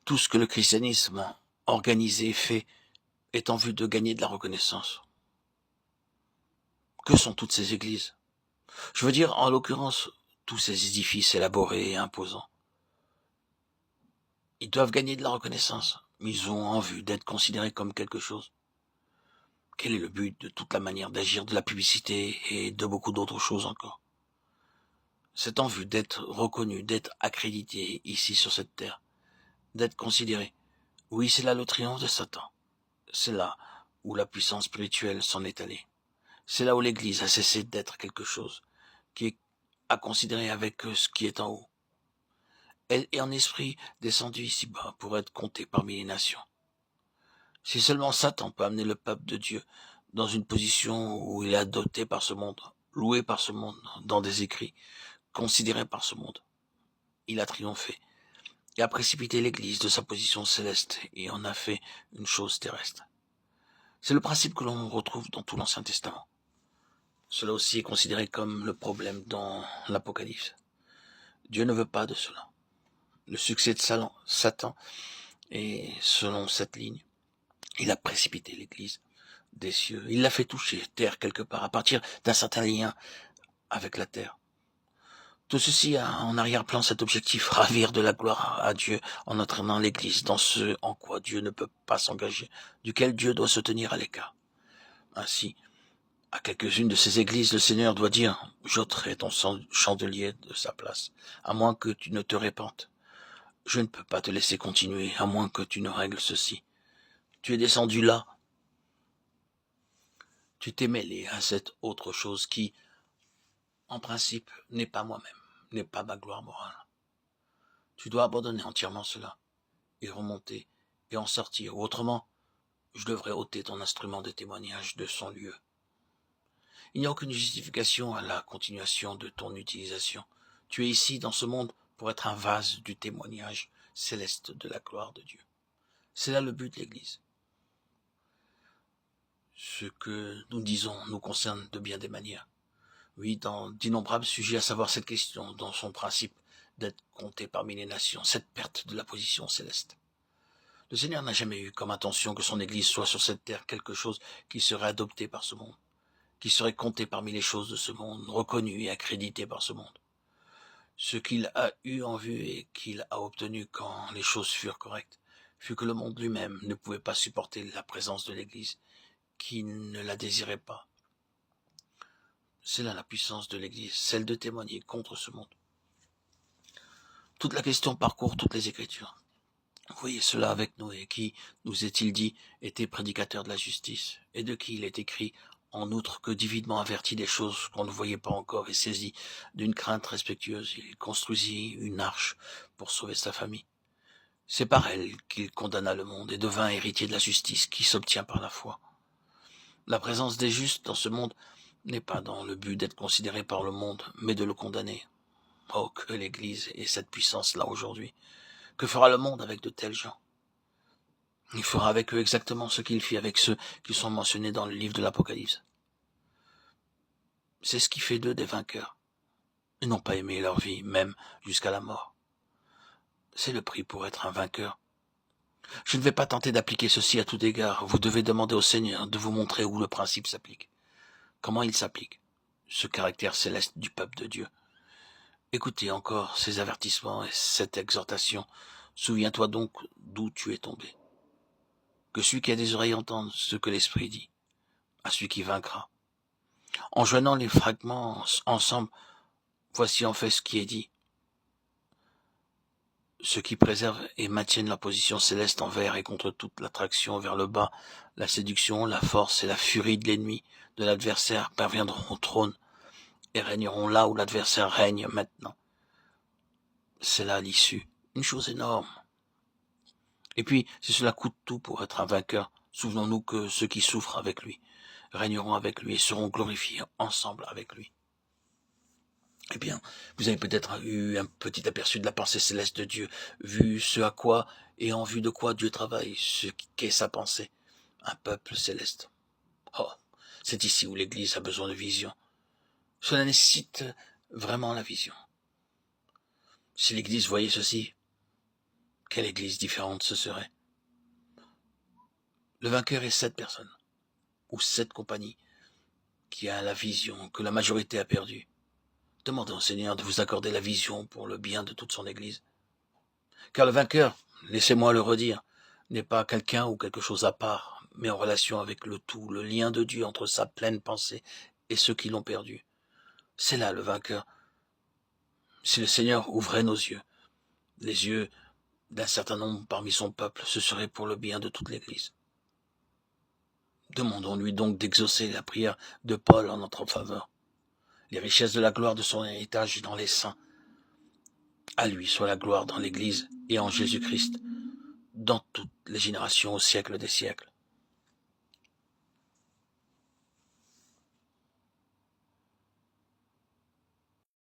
Tout ce que le christianisme a organisé et fait est en vue de gagner de la reconnaissance. Que sont toutes ces églises? Je veux dire, en l'occurrence, tous ces édifices élaborés et imposants. Ils doivent gagner de la reconnaissance, mais ils ont en vue d'être considérés comme quelque chose. Quel est le but de toute la manière d'agir de la publicité et de beaucoup d'autres choses encore? C'est en vue d'être reconnu, d'être accrédité ici sur cette terre, d'être considéré. Oui, c'est là le triomphe de Satan. C'est là où la puissance spirituelle s'en est allée. C'est là où l'Église a cessé d'être quelque chose qui est à considérer avec ce qui est en haut. Elle est en esprit descendue ici-bas pour être comptée parmi les nations. Si seulement Satan peut amener le peuple de Dieu dans une position où il est adopté par ce monde, loué par ce monde, dans des écrits, considéré par ce monde, il a triomphé et a précipité l'Église de sa position céleste et en a fait une chose terrestre. C'est le principe que l'on retrouve dans tout l'Ancien Testament. Cela aussi est considéré comme le problème dans l'Apocalypse. Dieu ne veut pas de cela. Le succès de Satan est selon cette ligne. Il a précipité l'Église des cieux. Il l'a fait toucher, terre quelque part, à partir d'un certain lien avec la terre. Tout ceci a en arrière-plan cet objectif, ravir de la gloire à Dieu en entraînant l'Église dans ce en quoi Dieu ne peut pas s'engager, duquel Dieu doit se tenir à l'écart. Ainsi, à quelques-unes de ces églises, le Seigneur doit dire « J'ôterai ton chandelier de sa place, à moins que tu ne te répandes. Je ne peux pas te laisser continuer, à moins que tu ne règles ceci. Tu es descendu là. Tu t'es mêlé à cette autre chose qui, en principe, n'est pas moi-même, n'est pas ma gloire morale. Tu dois abandonner entièrement cela, et remonter, et en sortir, ou autrement, je devrais ôter ton instrument de témoignage de son lieu. Il n'y a aucune justification à la continuation de ton utilisation. Tu es ici, dans ce monde, pour être un vase du témoignage céleste de la gloire de Dieu. C'est là le but de l'Église. Ce que nous disons nous concerne de bien des manières. Oui, dans d'innombrables sujets, à savoir cette question, dans son principe d'être compté parmi les nations, cette perte de la position céleste. Le Seigneur n'a jamais eu comme intention que son Église soit sur cette terre quelque chose qui serait adopté par ce monde, qui serait compté parmi les choses de ce monde, reconnu et accrédité par ce monde. Ce qu'il a eu en vue et qu'il a obtenu quand les choses furent correctes, fut que le monde lui-même ne pouvait pas supporter la présence de l'Église, qui ne la désirait pas. C'est là la puissance de l'Église, celle de témoigner contre ce monde. Toute la question parcourt toutes les Écritures. Vous voyez cela avec Noé, qui, nous est-il dit, était prédicateur de la justice, et de qui il est écrit, en outre que divinement averti des choses qu'on ne voyait pas encore et saisi d'une crainte respectueuse, il construisit une arche pour sauver sa famille. C'est par elle qu'il condamna le monde et devint héritier de la justice qui s'obtient par la foi. La présence des justes dans ce monde n'est pas dans le but d'être considéré par le monde, mais de le condamner. Oh, que l'Église ait cette puissance-là aujourd'hui. Que fera le monde avec de tels gens? Il fera avec eux exactement ce qu'il fit avec ceux qui sont mentionnés dans le livre de l'Apocalypse. C'est ce qui fait d'eux des vainqueurs. Ils n'ont pas aimé leur vie, même jusqu'à la mort. C'est le prix pour être un vainqueur. Je ne vais pas tenter d'appliquer ceci à tout égard. Vous devez demander au Seigneur de vous montrer où le principe s'applique. Comment il s'applique, ce caractère céleste du peuple de Dieu. Écoutez encore ces avertissements et cette exhortation. Souviens-toi donc d'où tu es tombé. Que celui qui a des oreilles entende ce que l'Esprit dit, à celui qui vaincra. En joignant les fragments ensemble, voici en fait ce qui est dit. Ceux qui préservent et maintiennent leur position céleste envers et contre toute l'attraction vers le bas, la séduction, la force et la furie de l'ennemi, de l'adversaire parviendront au trône et régneront là où l'adversaire règne maintenant. C'est là l'issue. Une chose énorme. Et puis, si cela coûte tout pour être un vainqueur, souvenons-nous que ceux qui souffrent avec lui régneront avec lui et seront glorifiés ensemble avec lui. Eh bien, vous avez peut-être eu un petit aperçu de la pensée céleste de Dieu, vu ce à quoi et en vue de quoi Dieu travaille, ce qu'est sa pensée, un peuple céleste. Oh, c'est ici où l'Église a besoin de vision. Cela nécessite vraiment la vision. Si l'Église voyait ceci, Quelle église différente ce serait? Le vainqueur est cette personne, ou cette compagnie, qui a la vision que la majorité a perdue. Demandez au Seigneur de vous accorder la vision pour le bien de toute son église. Car le vainqueur, laissez-moi le redire, n'est pas quelqu'un ou quelque chose à part, mais en relation avec le tout, le lien de Dieu entre sa pleine pensée et ceux qui l'ont perdu. C'est là le vainqueur. Si le Seigneur ouvrait nos yeux, les yeux d'un certain nombre parmi son peuple, ce serait pour le bien de toute l'Église. Demandons-lui donc d'exaucer la prière de Paul en notre faveur. Les richesses de la gloire de son héritage dans les saints. À lui soit la gloire dans l'Église et en Jésus-Christ, dans toutes les générations au siècle des siècles.